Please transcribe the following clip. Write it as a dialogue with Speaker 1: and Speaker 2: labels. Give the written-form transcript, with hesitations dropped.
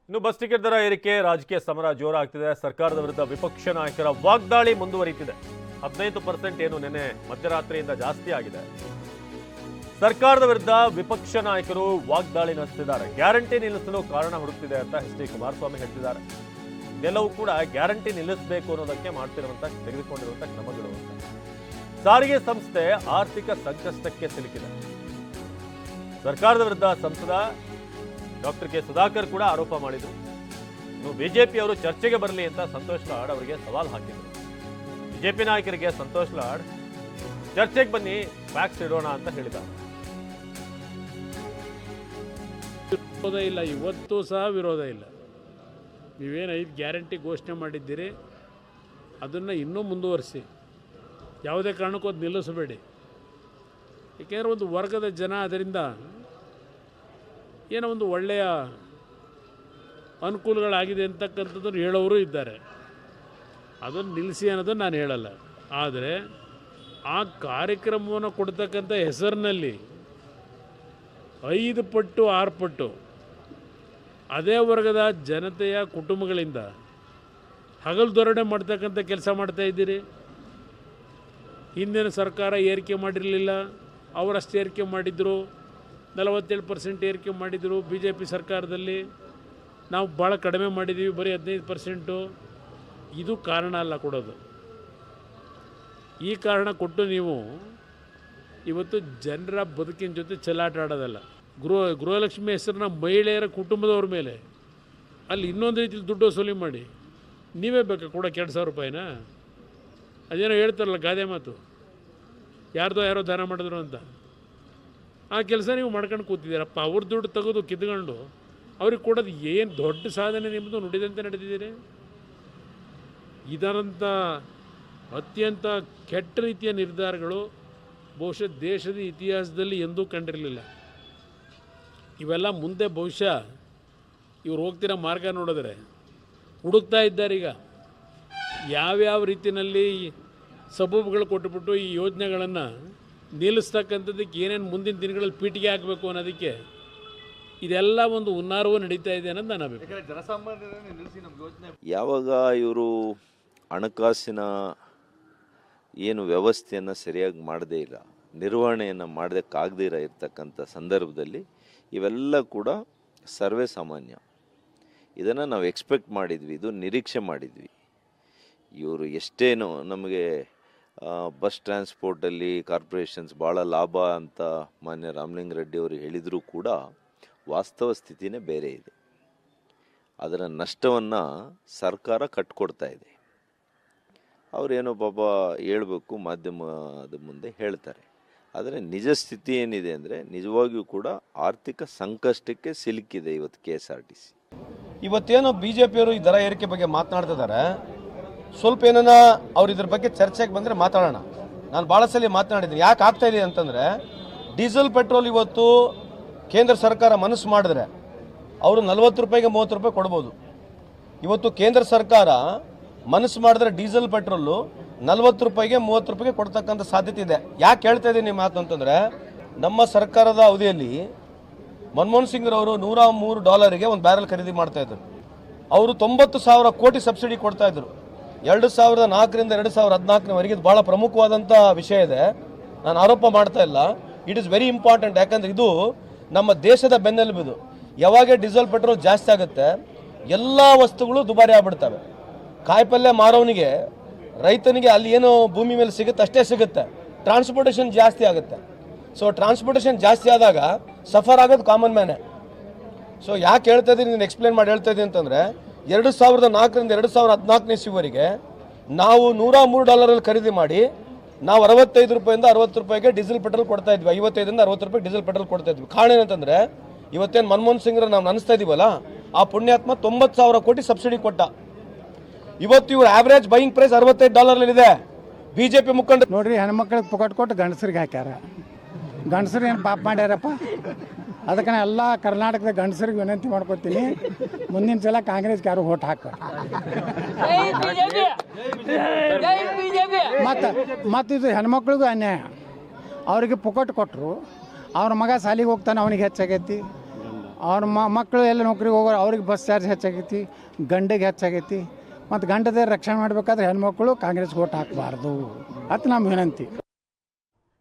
Speaker 1: ಇನ್ನು bus ticket ದರ ಏರಿಕೆ ರಾಜಕೀಯ ಸಮರ ಜೋರಾಗ್ತಿದೆ. ಸರ್ಕಾರದ ವಿರುದ್ಧ ವಿಪಕ್ಷ ನಾಯಕರ ವಾಗ್ದಾಳಿ ಮುಂದುವರಿಯುತ್ತಿದೆ. 15% ಏನು ನೆನೆ ಮಧ್ಯರಾತ್ರಿಯಿಂದ ಜಾಸ್ತಿ ಆಗಿದೆ. ಸರ್ಕಾರದ ವಿರುದ್ಧ ವಿಪಕ್ಷ ನಾಯಕರು ವಾಗ್ದಾಳಿ ನಡೆಸುತ್ತಿದ್ದಾರೆ. ಗ್ಯಾರಂಟಿ ನಿಲ್ಲಿಸಲು ಕಾರಣ ಹುಡುಕ್ತಿದೆ ಅಂತ ಎಚ್ ಡಿ ಕುಮಾರಸ್ವಾಮಿ ಹೇಳ್ತಿದ್ದಾರೆ. ಇದೆಲ್ಲವೂ ಕೂಡ ಗ್ಯಾರಂಟಿ ನಿಲ್ಲಿಸಬೇಕು ಅನ್ನೋದಕ್ಕೆ ತೆಗೆದುಕೊಂಡಿರುವಂತಹ ಕ್ರಮಗಳು ಅಂತ. ಸಾರಿಗೆ ಸಂಸ್ಥೆ ಆರ್ಥಿಕ ಸಂಕಷ್ಟಕ್ಕೆ ಸಿಲುಕಿದೆ. ಸರ್ಕಾರದ ವಿರುದ್ಧ ಸಂಸದ ಡಾಕ್ಟರ್ ಕೆ ಸುಧಾಕರ್ ಕೂಡ ಆರೋಪ ಮಾಡಿದ್ರು. ಇನ್ನು ಬಿಜೆಪಿ ಅವರು ಚರ್ಚೆಗೆ ಬರಲಿ ಅಂತ ಸಂತೋಷ್ ಲಾಡ್ ಅವರಿಗೆ ಸವಾಲ್ ಹಾಕಿದ್ರು. ಬಿಜೆಪಿ ನಾಯಕರಿಗೆ ಸಂತೋಷ್ ಲಾಡ್ ಚರ್ಚೆಗೆ ಬನ್ನಿ, ಫ್ಯಾಕ್ಸ್ ಇಡೋಣ ಅಂತ ಹೇಳಿದ್ದಾರೆ.
Speaker 2: ವಿರೋಧ ಇಲ್ಲ, ಇವತ್ತು ಸಹ ವಿರೋಧ ಇಲ್ಲ. ನೀವೇನು 5 ಗ್ಯಾರಂಟಿ ಘೋಷಣೆ ಮಾಡಿದ್ದೀರಿ ಅದನ್ನು ಇನ್ನೂ ಮುಂದುವರಿಸಿ, ಯಾವುದೇ ಕಾರಣಕ್ಕೂ ಅದು ನಿಲ್ಲಿಸಬೇಡಿ. ಏಕೆಂದರೆ ಒಂದು ವರ್ಗದ ಜನ ಅದರಿಂದ ಏನೋ ಒಂದು ಒಳ್ಳೆಯ ಅನುಕೂಲಗಳಾಗಿದೆ ಅಂತಕ್ಕಂಥದ್ದನ್ನು ಹೇಳೋರು ಇದ್ದಾರೆ. ಅದನ್ನು ನಿಲ್ಲಿಸಿ ಅನ್ನೋದನ್ನು ನಾನು ಹೇಳಲ್ಲ. ಆದರೆ ಆ ಕಾರ್ಯಕ್ರಮವನ್ನು ಕೊಡ್ತಕ್ಕಂಥ ಹೆಸರಿನಲ್ಲಿ 5 ಪಟ್ಟು 6 ಪಟ್ಟು ಅದೇ ವರ್ಗದ ಜನತೆಯ ಕುಟುಂಬಗಳಿಂದ ಹಗಲು ಮಾಡ್ತಕ್ಕಂಥ ಕೆಲಸ ಮಾಡ್ತಾ ಇದ್ದೀರಿ. ಹಿಂದಿನ ಸರ್ಕಾರ ಏರಿಕೆ ಮಾಡಿರಲಿಲ್ಲ, ಅವರಷ್ಟು ಏರಿಕೆ ಮಾಡಿದರು. 47% ಏರಿಕೆ ಮಾಡಿದರು. ಬಿ ಜೆ ಪಿ ಸರ್ಕಾರದಲ್ಲಿ ನಾವು ಭಾಳ ಕಡಿಮೆ ಮಾಡಿದ್ದೀವಿ, ಬರೀ 15%. ಇದು ಕಾರಣ ಅಲ್ಲ ಕೊಡೋದು. ಈ ಕಾರಣ ಕೊಟ್ಟು ನೀವು ಇವತ್ತು ಜನರ ಬದುಕಿನ ಜೊತೆ ಚೆಲ್ಲಾಟ ಆಡೋದಲ್ಲ. ಗೃಹಲಕ್ಷ್ಮಿ ಹೆಸರನ್ನ ಮಹಿಳೆಯರ ಕುಟುಂಬದವ್ರ ಮೇಲೆ ಅಲ್ಲಿ ಇನ್ನೊಂದು ರೀತಿಯಲ್ಲಿ ದುಡ್ಡು ವಸೂಲಿ ಮಾಡಿ ನೀವೇ ಬೇಕಾ ಕೊಡೋಕೆ 2,000 ರೂಪಾಯಿನ? ಅದೇನೋ ಹೇಳ್ತಾರಲ್ಲ ಗಾದೆ ಮಾತು, ಯಾರೋ ದಾನ ಮಾಡಿದ್ರು ಅಂತ. ಆ ಕೆಲಸ ನೀವು ಮಾಡ್ಕೊಂಡು ಕೂತಿದ್ದೀರಪ್ಪ. ಅವ್ರ ದುಡ್ಡು ತೆಗೆದು ಕಿತ್ಕೊಂಡು ಅವ್ರಿಗೆ ಕೊಡೋದು ಏನು ದೊಡ್ಡ ಸಾಧನೆ ನಿಮ್ಮದು ನುಡಿದಂತೆ ನಡೆದಿದ್ದೀರಿ. ಇದರಂಥ ಅತ್ಯಂತ ಕೆಟ್ಟ ರೀತಿಯ ನಿರ್ಧಾರಗಳು ಬಹುಶಃ ದೇಶದ ಇತಿಹಾಸದಲ್ಲಿ ಎಂದೂ ಕಂಡಿರಲಿಲ್ಲ. ಇವೆಲ್ಲ ಮುಂದೆ ಬಹುಶಃ ಇವ್ರು ಹೋಗ್ತಿರೋ ಮಾರ್ಗ ನೋಡಿದ್ರೆ ಹುಡುಕ್ತಾ ಇದ್ದಾರೀಗ. ಯಾವ್ಯಾವ ರೀತಿಯಲ್ಲಿ ಸಬೂಬುಗಳು ಕೊಟ್ಟುಬಿಟ್ಟು ಈ ಯೋಜನೆಗಳನ್ನು ನಿಲ್ಲಿಸ್ತಕ್ಕಂಥದ್ದಕ್ಕೆ ಏನೇನು ಮುಂದಿನ ದಿನಗಳಲ್ಲಿ ಪೀಠಿಗೆ ಹಾಕಬೇಕು ಅನ್ನೋದಕ್ಕೆ ಇದೆಲ್ಲ ಒಂದು ಹುನ್ನಾರವೂ ನಡೀತಾ ಇದೆ ಅನ್ನೋದು ನನ್ನ ಅಭಿಪ್ರಾಯ.
Speaker 3: ಯಾವಾಗ ಇವರು ಹಣಕಾಸಿನ ಏನು ವ್ಯವಸ್ಥೆಯನ್ನು ಸರಿಯಾಗಿ ಮಾಡದೇ ಇಲ್ಲ, ನಿರ್ವಹಣೆಯನ್ನು ಮಾಡೋದಕ್ಕಾಗದೇ ಇರತಕ್ಕಂಥ ಸಂದರ್ಭದಲ್ಲಿ ಇವೆಲ್ಲ ಕೂಡ ಸರ್ವೇ ಸಾಮಾನ್ಯ. ಇದನ್ನು ನಾವು ಎಕ್ಸ್ಪೆಕ್ಟ್ ಮಾಡಿದ್ವಿ, ಇದು ನಿರೀಕ್ಷೆ ಮಾಡಿದ್ವಿ. ಇವರು ಎಷ್ಟೇನೋ ನಮಗೆ ಬಸ್ ಟ್ರಾನ್ಸ್ಪೋರ್ಟಲ್ಲಿ ಕಾರ್ಪೊರೇಷನ್ಸ್ ಭಾಳ ಲಾಭ ಅಂತ ಮಾನ್ಯ ರಾಮಲಿಂಗ ರೆಡ್ಡಿ ಅವರು ಹೇಳಿದರೂ ಕೂಡ ವಾಸ್ತವ ಸ್ಥಿತಿನೇ ಬೇರೆ ಇದೆ. ಅದರ ನಷ್ಟವನ್ನು ಸರ್ಕಾರ ಕಟ್ಕೊಡ್ತಾ ಇದೆ. ಅವರೇನೋ ಪಾಪ ಹೇಳಬೇಕು, ಮಾಧ್ಯಮದ ಮುಂದೆ ಹೇಳ್ತಾರೆ. ಆದರೆ ನಿಜ ಸ್ಥಿತಿ ಏನಿದೆ ಅಂದರೆ ನಿಜವಾಗಿಯೂ ಕೂಡ ಆರ್ಥಿಕ ಸಂಕಷ್ಟಕ್ಕೆ ಸಿಲುಕಿದೆ ಇವತ್ತು KSRTC.
Speaker 4: ಇವತ್ತೇನು BJP ಅವರು ಈ ದರ ಏರಿಕೆ ಬಗ್ಗೆ ಮಾತನಾಡ್ತಿದ್ದಾರೆ, ಸ್ವಲ್ಪ ಏನಾನ ಅವ್ರು ಇದ್ರ ಬಗ್ಗೆ ಚರ್ಚೆಗೆ ಬಂದರೆ ಮಾತಾಡೋಣ. ನಾನು ಭಾಳ ಸಲ ಮಾತನಾಡಿದ್ದೀನಿ. ಯಾಕೆ ಆಗ್ತಾ ಇದೆ ಅಂತಂದರೆ, ಡೀಸೆಲ್ ಪೆಟ್ರೋಲ್ ಇವತ್ತು ಕೇಂದ್ರ ಸರ್ಕಾರ ಮನಸ್ಸು ಮಾಡಿದ್ರೆ ಅವರು 40 ರೂಪಾಯಿಗೆ 30 ರೂಪಾಯಿ ಕೊಡ್ಬೋದು. ಇವತ್ತು ಕೇಂದ್ರ ಸರ್ಕಾರ ಮನಸ್ಸು ಮಾಡಿದ್ರೆ ಡೀಸೆಲ್ ಪೆಟ್ರೋಲು 40 ರೂಪಾಯಿಗೆ 30 ರೂಪಾಯಿಗೆ ಕೊಡ್ತಕ್ಕಂಥ ಸಾಧ್ಯತೆ ಇದೆ. ಯಾಕೆ ಹೇಳ್ತಾ ಇದ್ದೀನಿ ನಿಮ್ಮ ಮಾತು ಅಂತಂದರೆ, ನಮ್ಮ ಸರ್ಕಾರದ ಅವಧಿಯಲ್ಲಿ ಮನಮೋಹನ್ ಸಿಂಗ್ ಅವರು $103 ಒಂದು ಬ್ಯಾರಲ್ ಖರೀದಿ ಮಾಡ್ತಾಯಿದ್ರು. ಅವರು 90,000 ಕೋಟಿ ಸಬ್ಸಿಡಿ ಕೊಡ್ತಾಯಿದ್ರು. 2004ರಿಂದ 2014ವರೆಗೆ ಇದು ಭಾಳ ಪ್ರಮುಖವಾದಂಥ ವಿಷಯ ಇದೆ. ನಾನು ಆರೋಪ ಮಾಡ್ತಾ ಇಲ್ಲ, ಇಟ್ ಇಸ್ ವೆರಿ ಇಂಪಾರ್ಟೆಂಟ್. ಯಾಕಂದರೆ ಇದು ನಮ್ಮ ದೇಶದ ಬೆನ್ನೆಲುಬಿದು. ಯಾವಾಗ ಡೀಸೆಲ್ ಪೆಟ್ರೋಲ್ ಜಾಸ್ತಿ ಆಗುತ್ತೆ ಎಲ್ಲ ವಸ್ತುಗಳು ದುಬಾರಿ ಆಗ್ಬಿಡ್ತವೆ. ಕಾಯಿಪಲ್ಯ ಮಾರೋನಿಗೆ, ರೈತನಿಗೆ ಅಲ್ಲಿ ಏನು ಭೂಮಿ ಮೇಲೆ ಸಿಗುತ್ತೆ ಅಷ್ಟೇ ಸಿಗುತ್ತೆ. ಟ್ರಾನ್ಸ್ಪೋರ್ಟೇಷನ್ ಜಾಸ್ತಿ ಆಗುತ್ತೆ. ಸೊ ಟ್ರಾನ್ಸ್ಪೋರ್ಟೇಷನ್ ಜಾಸ್ತಿ ಆದಾಗ ಸಫರ್ ಆಗೋದು ಕಾಮನ್ ಮ್ಯಾನೇ. ಸೊ ಯಾಕೆ ಹೇಳ್ತಾ ಇದ್ದೀನಿ, ನೀನು ಎಕ್ಸ್ಪ್ಲೇನ್ ಮಾಡಿ ಹೇಳ್ತಾ ಇದ್ದೀನಿ ಅಂತಂದರೆ, 2004ರಿಂದ 2014 ಇಸ್ವಿವರೆಗೆ ನಾವು $103 ಖರೀದಿ ಮಾಡಿ ನಾವು 65 ರೂಪಾಯಿಂದ 60 ರೂಪಾಯಿಗೆ ಡೀಸೆಲ್ ಪೆಟ್ರೋಲ್ ಕೊಡ್ತಾ ಇದ್ವಿ. 55ರಿಂದ 60 ರೂಪಾಯಿ ಡೀಸೆಲ್ ಪೆಟ್ರೋಲ್ ಕೊಡ್ತಾ ಇದ್ವಿ. ಕಾರಣ ಏನಂತಂದರೆ, ಇವತ್ತೇನು ಮನಮೋಹನ್ ಸಿಂಗ್ರ ನಾವು ನೆನೆಸ್ತಾ ಇದ್ದೀವಲ್ಲ, ಆ ಪುಣ್ಯಾತ್ಮ 90,000 ಕೋಟಿ ಸಬ್ಸಿಡಿ ಕೊಟ್ಟ. ಇವತ್ತು ಇವ್ರ ಆವ್ರೇಜ್ ಬೈಯಿಂಗ್ ಪ್ರೈಸ್ $65 ಇದೆ. BJP ಮುಖಂಡ
Speaker 5: ನೋಡ್ರಿ, ಹೆಣ್ಮಕ್ಳಿಗೆ ಪುಕಟ್ ಕೊಟ್ಟು ಗಂಡಸರಿಗೆ ಹಾಕ್ಯಾರ. ಗಂಡಸರು ಏನು ಪಾಪ ಮಾಡ್ಯಾರಪ್ಪ? ಅದಕ್ಕೆ ನಾನು ಎಲ್ಲ ಕರ್ನಾಟಕದ ಗಂಡಸರಿಗೆ ವಿನಂತಿ ಮಾಡ್ಕೊತೀನಿ, ಮುಂದಿನ ಸಲ ಕಾಂಗ್ರೆಸ್ಗೆ ಯಾರು ಓಟ್ ಹಾಕ. ಮತ್ತು ಇದು ಹೆಣ್ಮಕ್ಳಿಗೂ ಅನ್ಯಾಯ. ಅವರಿಗೆ ಪುಕಟ್ ಕೊಟ್ಟರು, ಅವ್ರ ಮಗ ಸಾಲಿಗೆ ಹೋಗ್ತಾನೆ, ಅವನಿಗೆ ಹೆಚ್ಚಾಗೈತಿ. ಅವ್ರ ಮಕ್ಕಳು ಎಲ್ಲ ನೌಕರಿಗೆ ಹೋಗೋರು ಅವ್ರಿಗೆ ಬಸ್ ಚಾರ್ಜ್ ಹೆಚ್ಚಾಗೈತಿ, ಗಂಡಿಗೆ ಹೆಚ್ಚಾಗೈತಿ. ಮತ್ತು ಗಂಡದ ರಕ್ಷಣೆ ಮಾಡಬೇಕಾದ್ರೆ ಹೆಣ್ಮಕ್ಳು ಕಾಂಗ್ರೆಸ್ಗೆ ಓಟ್ ಹಾಕಬಾರ್ದು ಅಂತ ನಮ್ಮ ವಿನಂತಿ.